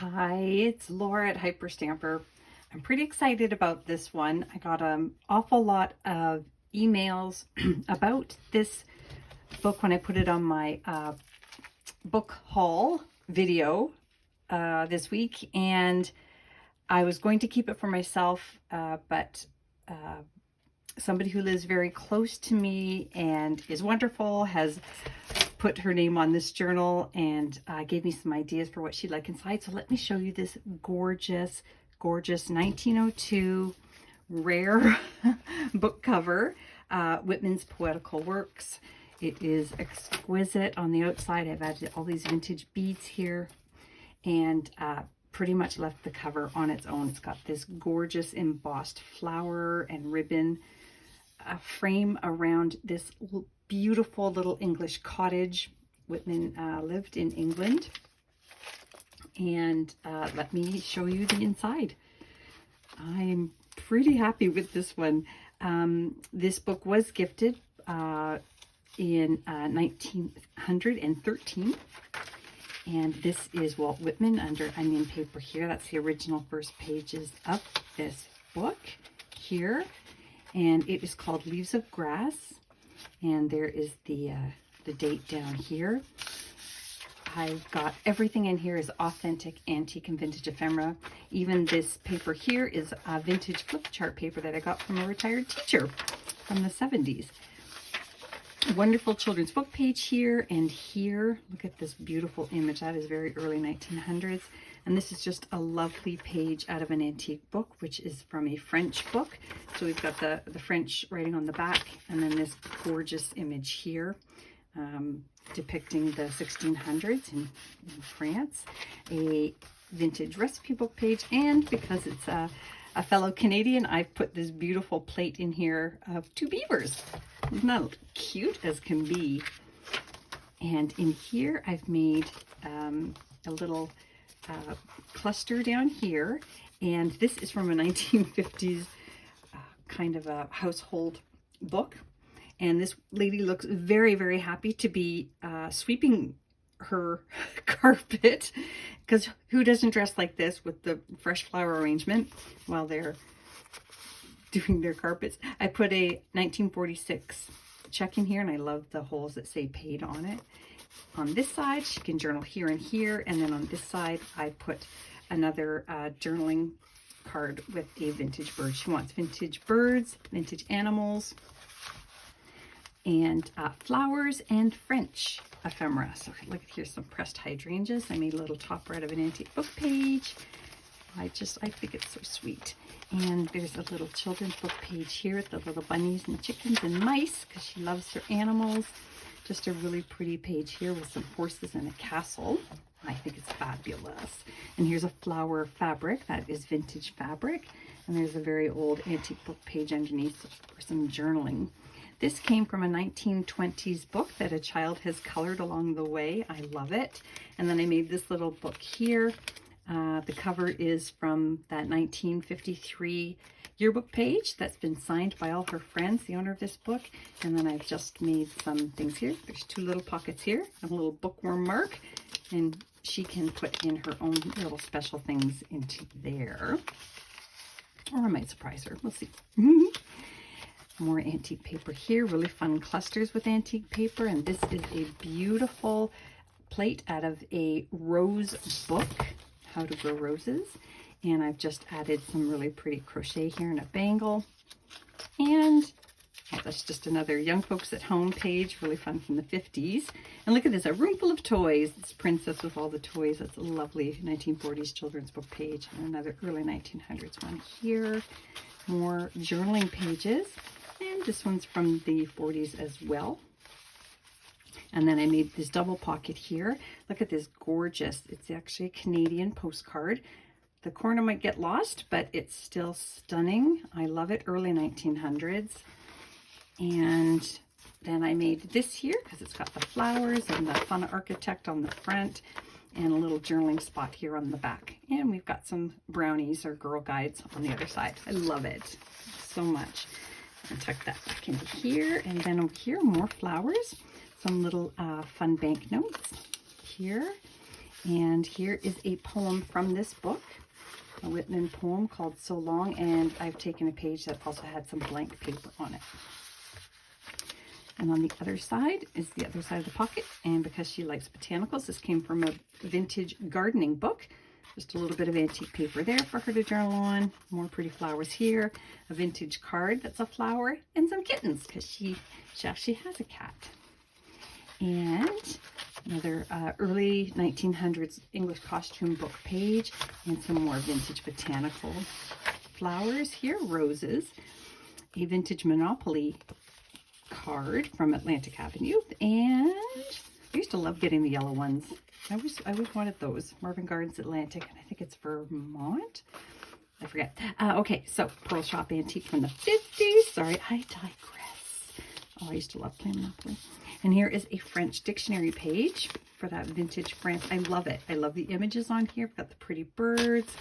Hi, it's Laura at Hyperstamper. I'm pretty excited about this one. I got an awful lot of emails about this book when I put it on my book haul video this week, and I was going to keep it for myself, but somebody who lives very close to me and is wonderful has put her name on this journal and gave me some ideas for what she'd like inside. So let me show you this gorgeous, gorgeous 1902 rare book cover, Whitman's Poetical Works. It is exquisite on the outside. I've added all these vintage beads here and pretty much left the cover on its own. It's got this gorgeous embossed flower and ribbon frame around this beautiful little English cottage. Whitman lived in England. And let me show you the inside. I'm pretty happy with this one. This book was gifted in 1913. And this is Walt Whitman under onion paper here. That's the original first pages of this book here. And it is called Leaves of Grass. And there is the date down here. I've got everything in here is authentic antique and vintage ephemera. Even this paper here is a vintage flip chart paper that I got from a retired teacher from the 70s. Wonderful children's book page here and here. Look at this beautiful image. That is very early 1900s. And this is just a lovely page out of an antique book, which is from a French book. So we've got the French writing on the back, and then this gorgeous image here depicting the 1600s in France. A vintage recipe book page, and because it's a fellow Canadian, I've put this beautiful plate in here of two beavers. Isn't that cute as can be? And in here I've made a little cluster down here, and this is from a 1950s kind of a household book. And this lady looks very, very happy to be sweeping her carpet, because who doesn't dress like this with the fresh flower arrangement while they're doing their carpets? I put a 1946 check in here, and I love the holes that say paid on it. On this side, she can journal here and here, and then on this side, I put another journaling card with a vintage bird. She wants vintage birds, vintage animals, and flowers and French ephemera. So look, here's some pressed hydrangeas. I made a little topper out of an antique book page. I think it's so sweet. And there's a little children's book page here with the little bunnies and chickens and mice, because she loves her animals. Just a really pretty page here with some horses and a castle. I think it's fabulous. And here's a flower fabric. That is vintage fabric. And there's a very old antique book page underneath for some journaling. This came from a 1920s book that a child has colored along the way. I love it. And then I made this little book here. The cover is from that 1953 yearbook page that's been signed by all her friends, the owner of this book. And then I've just made some things here. There's two little pockets here, a little bookworm mark, and she can put in her own little special things into there. Or I might surprise her. We'll see. More antique paper here, really fun clusters with antique paper. And this is a beautiful plate out of a rose book, How to Grow Roses. And I've just added some really pretty crochet here in a bangle. And that's just another Young Folks at Home page, really fun from the 50s. And look at this, a room full of toys. This princess with all the toys. That's a lovely 1940s children's book page. And another early 1900s one here. More journaling pages. And this one's from the 40s as well. And then I made this double pocket here. Look at this gorgeous, it's actually a Canadian postcard. The corner might get lost, but it's still stunning. I love it, early 1900s. And then I made this here because it's got the flowers and the fun architect on the front and a little journaling spot here on the back. And we've got some brownies or Girl Guides on the other side. I love it so much. And tuck that back into here. And then over here, more flowers. Some little fun banknotes here. And here is a poem from this book, a Whitman poem called So Long, and I've taken a page that also had some blank paper on it. And on the other side is the other side of the pocket, and because she likes botanicals, this came from a vintage gardening book. Just a little bit of antique paper there for her to journal on. More pretty flowers here. A vintage card that's a flower, and some kittens because she actually has a cat. And another early 1900s English costume book page, and some more vintage botanical flowers here, roses. A vintage Monopoly card from Atlantic Avenue, and I used to love getting the yellow ones. I always wanted those. Marvin Gardens Atlantic, and I think it's Vermont. I forget. Okay, so Pearl Shop Antique from the 50s. Sorry, I digress. Oh, I used to love playing Monopoly. And here is a French dictionary page for that vintage France. I love it. I love the images on here. We've got the pretty birds.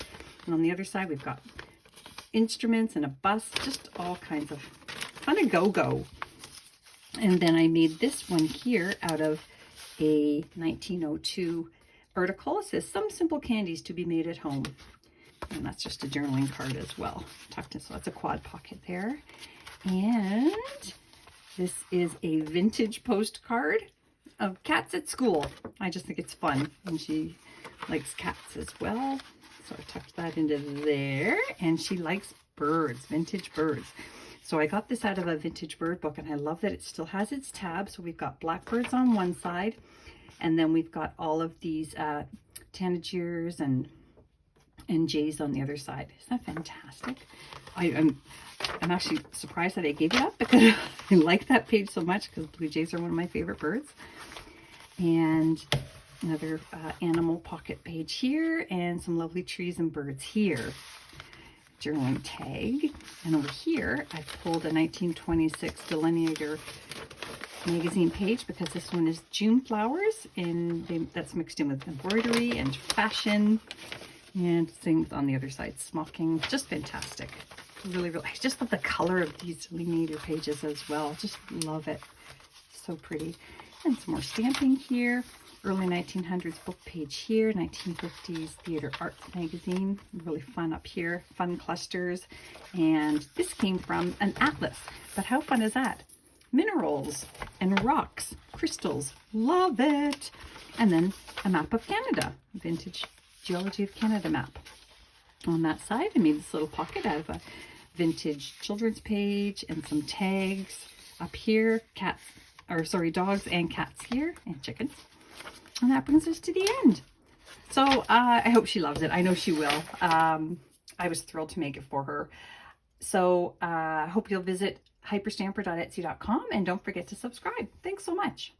And on the other side, we've got instruments and a bus. Just all kinds of fun and go-go. And then I made this one here out of a 1902 article. It says, some simple candies to be made at home. And that's just a journaling card as well. Tucked in, so that's a quad pocket there. And this is a vintage postcard of cats at school. I just think it's fun, and she likes cats as well. So I tucked that into there, and she likes birds, vintage birds. So I got this out of a vintage bird book, and I love that it still has its tab. So we've got blackbirds on one side, and then we've got all of these tanagers and jays on the other side. Isn't that fantastic? I'm actually surprised that I gave it up because I like that page so much, because blue jays are one of my favorite birds. And another animal pocket page here, and some lovely trees and birds here. Journaling tag. And over here, I pulled a 1926 Delineator magazine page, because this one is June flowers, and that's mixed in with embroidery and fashion, and things on the other side, smocking. Just fantastic. Really, I just love the color of these Delineator pages as well. Just love it. So pretty. And some more stamping here. Early 1900s book page here. 1950s Theater Arts magazine. Really fun up here. Fun clusters. And this came from an atlas. But how fun is that? Minerals and rocks, crystals. Love it. And then a map of Canada. Vintage Geology of Canada map. On that side, I made this little pocket out of a vintage children's page and some tags. Up here, dogs and cats here, and chickens. And that brings us to the end. So I hope she loves it. I know she will. I was thrilled to make it for her. So I hope you'll visit hyperstamper.etsy.com, and don't forget to subscribe. Thanks so much.